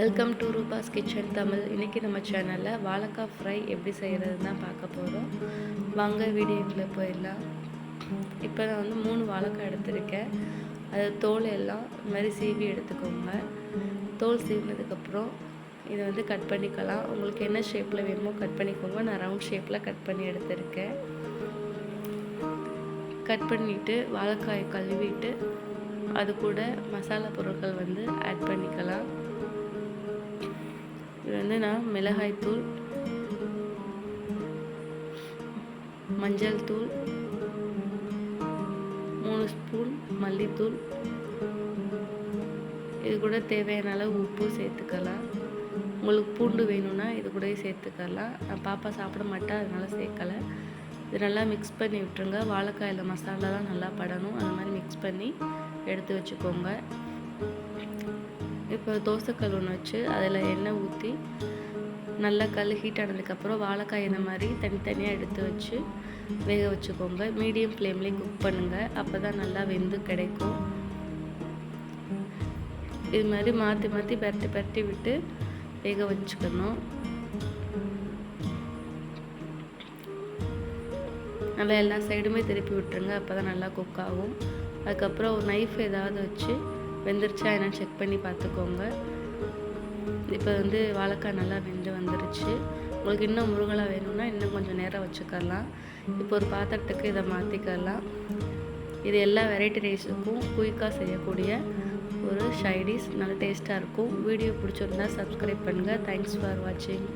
Welcome to Rupa's kitchen Tamil. இன்றைக்கி நம்ம சேனலில் வாழைக்காய் ஃப்ரை எப்படி செய்கிறது தான் பார்க்க போகிறோம். வாங்க வீடியோக்குள்ளே போயிடலாம். இப்போ நான் 3 வாழைக்காய் எடுத்திருக்கேன். அது தோல் எல்லாம் இது மாதிரி சீவி எடுத்துக்கோங்க. தோல் சீவினதுக்கப்புறம் இதை கட் பண்ணிக்கலாம். உங்களுக்கு என்ன ஷேப்பில் வேணுமோ கட் பண்ணிக்கோங்க. நான் ரவுண்ட் ஷேப்பில் கட் பண்ணி எடுத்திருக்கேன். கட் பண்ணிவிட்டு வாழைக்காயை கழுவிட்டு அது கூட மசாலா பொருட்கள் ஆட் பண்ணிக்கலாம். இது நான் மிளகாய்த்தூள், மஞ்சள் தூள், 3 ஸ்பூன் மல்லித்தூள், இது கூட தேவையான அளவு உப்பு சேர்த்துக்கலாம். உங்களுக்கு பூண்டு வேணும்னா இது கூட சேர்த்துக்கலாம். நான் பாப்பா சாப்பிட மாட்டேன், அதனால் சேர்க்கலை. இது நல்லா மிக்ஸ் பண்ணி விட்டுருங்க. வாழைக்காயில் மசாலாலாம் நல்லா படணும். அந்த மாதிரி மிக்ஸ் பண்ணி எடுத்து வச்சுக்கோங்க. இப்போ தோசைக்கல் ஒன்று வச்சு அதில் எண்ணெய் ஊற்றி நல்லா கல் ஹீட் ஆனதுக்கப்புறம் வாழைக்காய் இந்த மாதிரி தனித்தனியாக எடுத்து வச்சு வேக வச்சுக்கோங்க. மீடியம் ஃப்ளேம்லேயே குக் பண்ணுங்கள். அப்போ தான் நல்லா வெந்து கிடைக்கும். இது மாதிரி மாற்றி மாற்றி பரட்டி விட்டு வேக வச்சுக்கணும். நல்லா எல்லா சைடுமே திருப்பி விட்டுருங்க. அப்போ தான் நல்லா குக் ஆகும். அதுக்கப்புறம் ஒரு நைஃப் ஏதாவது வச்சு வெந்துருச்சா என்னன்னு செக் பண்ணி பார்த்துக்கோங்க. இப்போ வாழைக்காய் நல்லா வெந்து வந்துருச்சு. உங்களுக்கு இன்னும் முருகலாக வேணும்னா இன்னும் கொஞ்சம் நேரம் வச்சுக்கலாம். இப்போ ஒரு பாத்திரத்துக்கு இதை மாற்றிக்கலாம். இது எல்லா வெரைட்டி ரைஸுக்கும் குயிக்காக செய்யக்கூடிய ஒரு சைடிஷ், நல்ல டேஸ்ட்டாக இருக்கும். வீடியோ பிடிச்சிருந்தா சப்ஸ்கிரைப் பண்ணுங்கள். தேங்க்ஸ் ஃபார் வாட்சிங்.